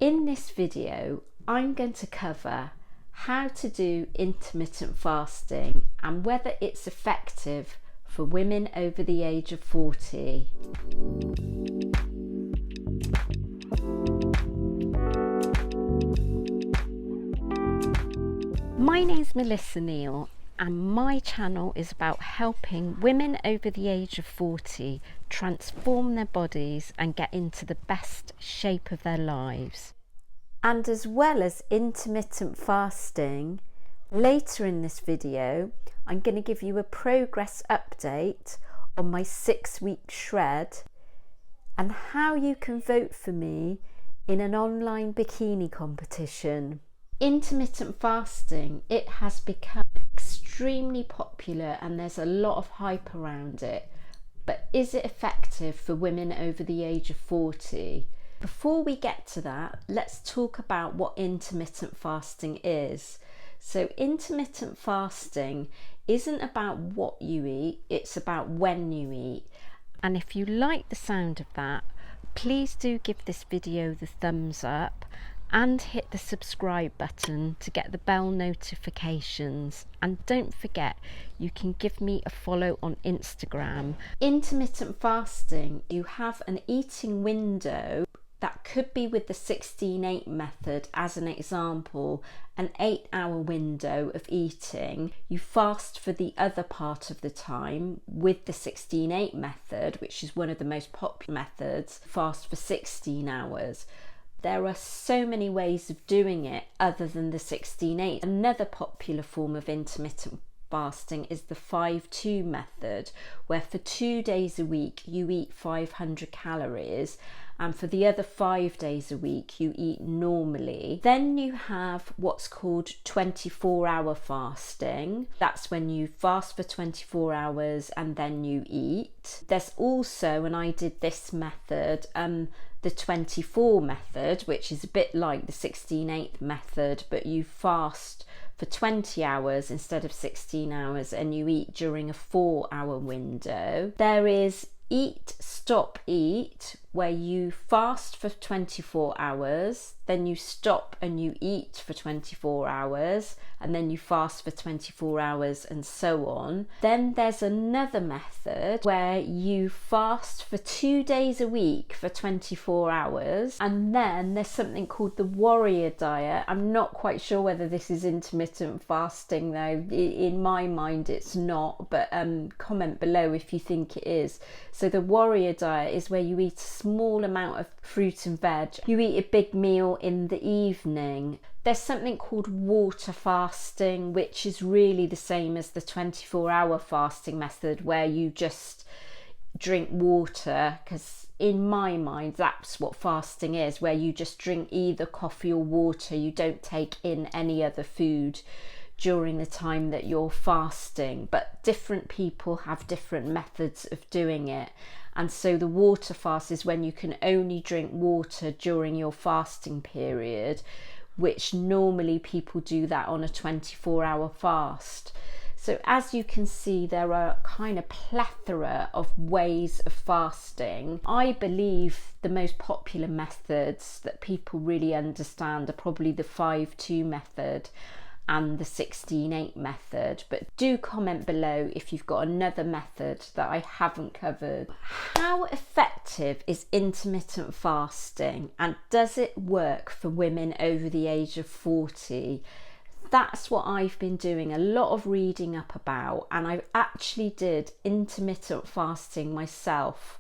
In this video, I'm going to cover how to do intermittent fasting and whether it's effective for women over the age of 40. My name's Melissa Neal and my channel is about helping women over the age of 40 transform their bodies and get into the best shape of their lives. And as well as intermittent fasting, later in this video I'm going to give you a progress update on my 6-week shred and how you can vote for me in an online bikini competition. Intermittent fasting, it has become extremely popular and there's a lot of hype around it, but is it effective for women over the age of 40? Before we get to that, let's talk about what intermittent fasting is. So intermittent fasting isn't about what you eat, it's about when you eat. And if you like the sound of that, please do give this video the thumbs up and hit the subscribe button to get the bell notifications, and don't forget you can give me a follow on Instagram. Intermittent fasting, you have an eating window that could be with the 16-8 method as an example, an 8-hour window of eating. You fast for the other part of the time with the 16-8 method, which is one of the most popular methods, fast for 16 hours. There are so many ways of doing it other than the 16-8. Another popular form of intermittent fasting is the 5-2 method, where for 2 days a week you eat 500 calories and for the other 5 days a week you eat normally. Then you have what's called 24-hour fasting. That's when you fast for 24 hours and then you eat. There's also, and I did this method, the 24 method, which is a bit like the 16-8 method, but you fast for 20 hours instead of 16 hours and you eat during a 4-hour window. There is eat, stop, eat, where you fast for 24 hours, then you stop and you eat for 24 hours, and then you fast for 24 hours and so on. Then there's another method where you fast for 2 days a week for 24 hours, and then there's something called the warrior diet. I'm not quite sure whether this is intermittent fasting though. In my mind it's not, but comment below if you think it is. So the warrior diet is where you eat a small amount of fruit and veg. You eat a big meal in the evening. There's something called water fasting, which is really the same as the 24-hour fasting method, where you just drink water, because in my mind that's what fasting is, where you just drink either coffee or water. You don't take in any other food during the time that you're fasting, but different people have different methods of doing it. And so the water fast is when you can only drink water during your fasting period, which normally people do that on a 24-hour fast. So as you can see, there are kind of plethora of ways of fasting. I believe the most popular methods that people really understand are probably the 5-2 method and the 16-8 method, but do comment below if you've got another method that I haven't covered. How effective is intermittent fasting, and does it work for women over the age of 40? That's what I've been doing a lot of reading up about, and I actually did intermittent fasting myself.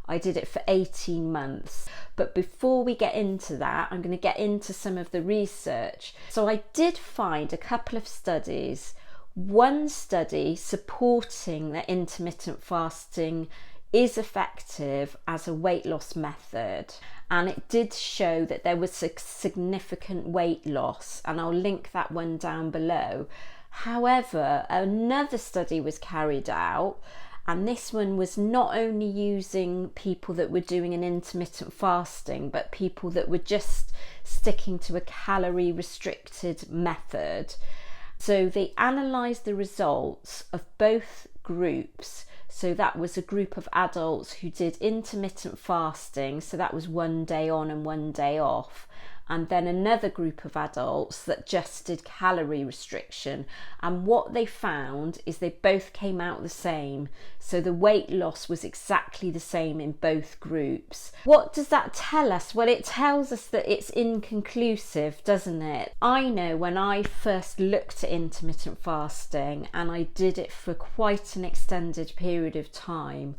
I did it for 18 months. But before we get into that, I'm going to get into some of the research. So I did find a couple of studies. One study supporting that intermittent fasting is effective as a weight loss method. And it did show that there was a significant weight loss. And I'll link that one down below. However, another study was carried out, and this one was not only using people that were doing an intermittent fasting, but people that were just sticking to a calorie restricted method. So they analysed the results of both groups. So that was a group of adults who did intermittent fasting. So that was 1 day on and 1 day off. and then another group of adults that just did calorie restriction. And what they found is they both came out the same. So the weight loss was exactly the same in both groups. What does that tell us? Well, it tells us that it's inconclusive, doesn't it? I know when I first looked at intermittent fasting, and I did it for quite an extended period of time,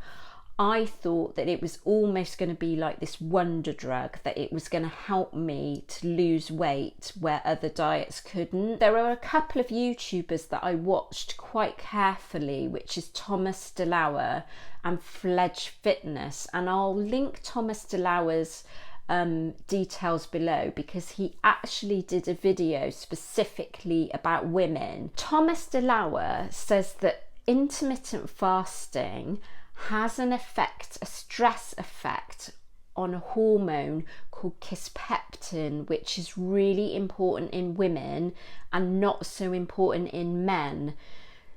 I thought that it was almost going to be like this wonder drug, that it was going to help me to lose weight where other diets couldn't. There are a couple of YouTubers that I watched quite carefully, which is Thomas DeLauer and Fledge Fitness, and I'll link Thomas DeLauer's details below, because he actually did a video specifically about women. Thomas DeLauer says that intermittent fasting has an effect, a stress effect, on a hormone called kisspeptin, which is really important in women and not so important in men.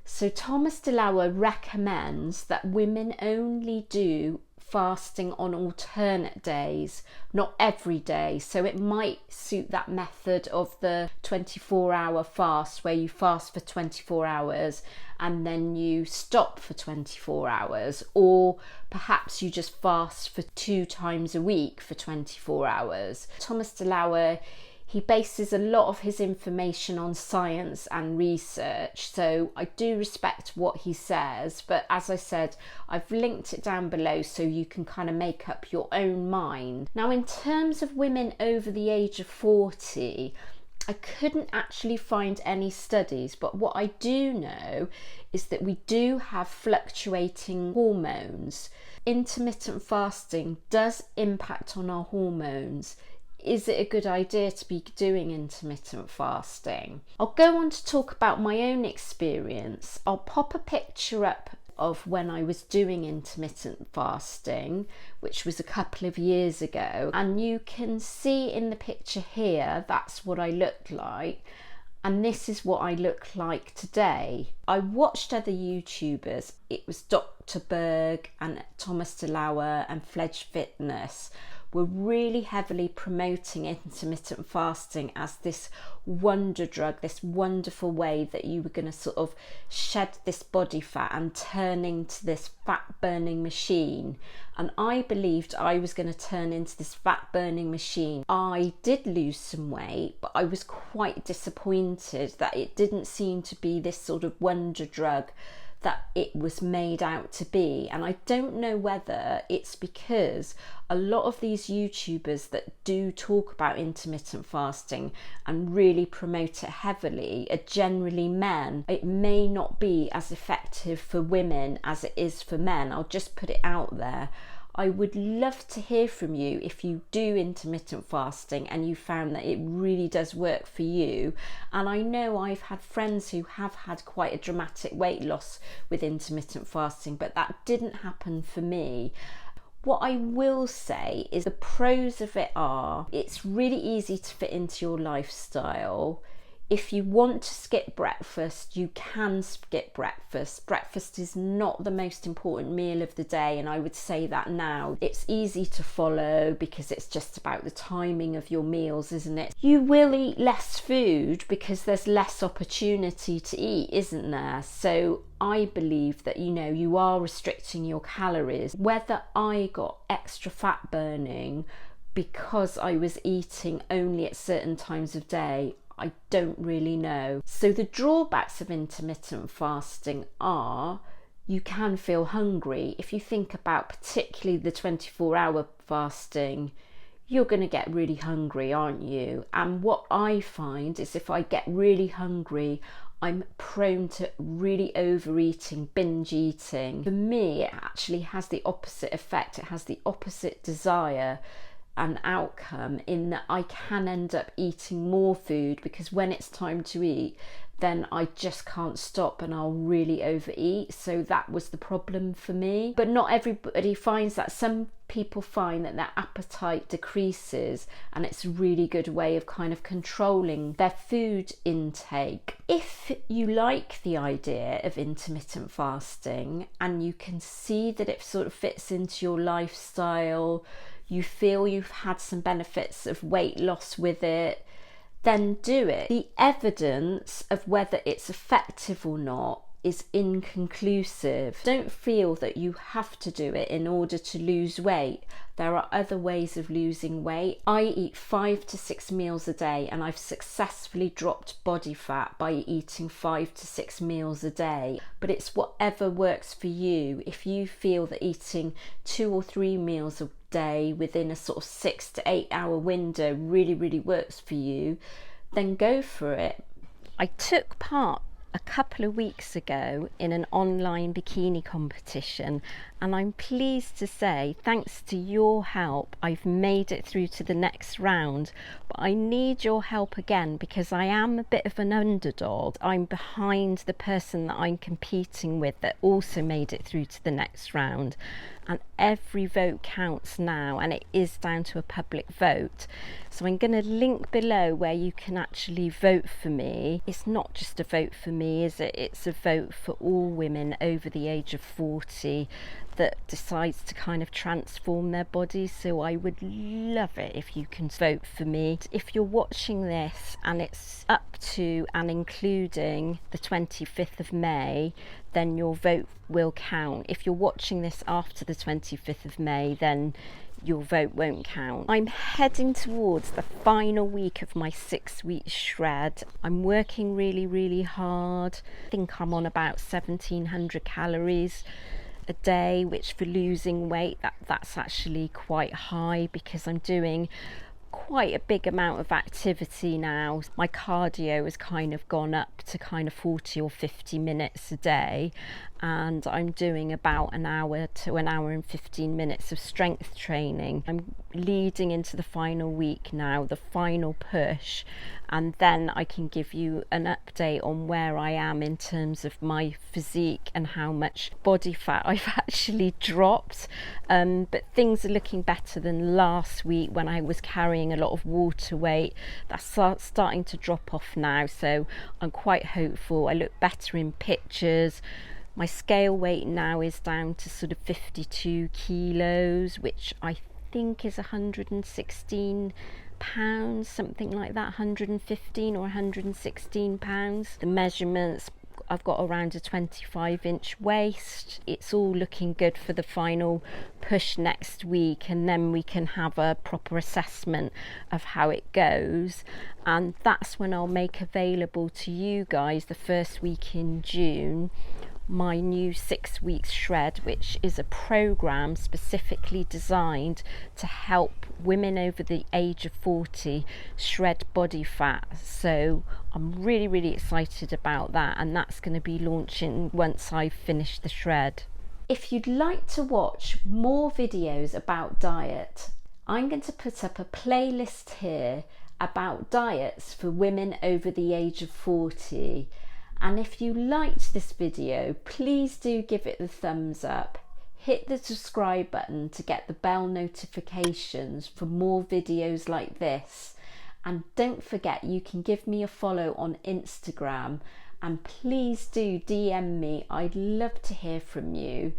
So Thomas DeLauer recommends that women only do fasting on alternate days, not every day. So it might suit that method of the 24-hour fast, where you fast for 24 hours and then you stop for 24 hours, or perhaps you just fast for 2 times a week for 24 hours. Thomas DeLauer, he bases a lot of his information on science and research, so I do respect what he says, but as I said, I've linked it down below so you can kind of make up your own mind. Now, in terms of women over the age of 40, I couldn't actually find any studies, but what I do know is that we do have fluctuating hormones. Intermittent fasting does impact on our hormones. Is it a good idea to be doing intermittent fasting? I'll go on to talk about my own experience. I'll pop a picture up of when I was doing intermittent fasting, which was a couple of years ago, and you can see in the picture here, that's what I looked like, and this is what I look like today. I watched other YouTubers. It was Dr. Berg and Thomas DeLauer and Fledge Fitness were really heavily promoting intermittent fasting as this wonder drug, this wonderful way that you were going to sort of shed this body fat and turn into this fat burning machine. And I believed I was going to turn into this fat burning machine. I did lose some weight, but I was quite disappointed that it didn't seem to be this sort of wonder drug that it was made out to be. And I don't know whether it's because a lot of these YouTubers that do talk about intermittent fasting and really promote it heavily are generally men. It may not be as effective for women as it is for men. I'll just put it out there. I would love to hear from you if you do intermittent fasting and you found that it really does work for you. And I know I've had friends who have had quite a dramatic weight loss with intermittent fasting, but that didn't happen for me. What I will say is the pros of it are, it's really easy to fit into your lifestyle. If you want to skip breakfast, you can skip breakfast. Breakfast is not the most important meal of the day, and I would say that now. It's easy to follow because it's just about the timing of your meals, isn't it? You will eat less food because there's less opportunity to eat, isn't there? So I believe that, you are restricting your calories. Whether I got extra fat burning because I was eating only at certain times of day, I don't really know. So the drawbacks of intermittent fasting are you can feel hungry. If you think about particularly the 24-hour fasting, you're going to get really hungry, aren't you? And what I find is if I get really hungry, I'm prone to really overeating, binge eating. For me, it actually has the opposite effect. It has the opposite desire an outcome in that I can end up eating more food, because when it's time to eat, then I just can't stop and I'll really overeat. So that was the problem for me. But not everybody finds that. Some people find that their appetite decreases, and it's a really good way of kind of controlling their food intake. If you like the idea of intermittent fasting and you can see that it sort of fits into your lifestyle, you feel you've had some benefits of weight loss with it, then do it. The evidence of whether it's effective or not is inconclusive. Don't feel that you have to do it in order to lose weight. There are other ways of losing weight. I eat 5 to 6 meals a day, and I've successfully dropped body fat by eating 5 to 6 meals a day. But it's whatever works for you. If you feel that eating 2 or 3 meals a day within a sort of 6 to 8 hour window really works for you, then go for it. I took part a couple of weeks ago in an online bikini competition, and I'm pleased to say, thanks to your help, I've made it through to the next round. But I need your help again, because I am a bit of an underdog. I'm behind the person that I'm competing with that also made it through to the next round, and every vote counts now, and it is down to a public vote. So I'm going to link below where you can actually vote for me. It's not just a vote for me, is it? It's a vote for all women over the age of 40 that decides to kind of transform their bodies. So I would love it if you can vote for me. If you're watching this and it's up to and including the 25th of May, then your vote will count. If you're watching this after the 25th of May, then your vote won't count. I'm heading towards the final week of my 6-week shred. I'm working really hard. I think I'm on about 1700 calories a day, which for losing weight, that's actually quite high, because I'm doing quite a big amount of activity now. My cardio has kind of gone up to kind of 40 or 50 minutes a day, and I'm doing about an hour to an hour and 15 minutes of strength training. I'm leading into the final week now, the final push, and then I can give you an update on where I am in terms of my physique and how much body fat I've actually dropped. But things are looking better than last week when I was carrying a lot of water weight. That's starting to drop off now, so I'm quite hopeful. I look better in pictures. My scale weight now is down to sort of 52 kilos, which I think is 116 pounds, something like that, 115 or 116 pounds. The measurements, I've got around a 25-inch waist. It's all looking good for the final push next week, and then we can have a proper assessment of how it goes, and that's when I'll make available to you guys the first week in June my new 6 weeks shred, which is a program specifically designed to help women over the age of 40 shred body fat. So I'm really excited about that, and that's going to be launching once I've finished the shred. If you'd like to watch more videos about diet, I'm going to put up a playlist here about diets for women over the age of 40. And if you liked this video, please do give it the thumbs up. Hit the subscribe button to get the bell notifications for more videos like this. And don't forget, you can give me a follow on Instagram, and please do DM me. I'd love to hear from you.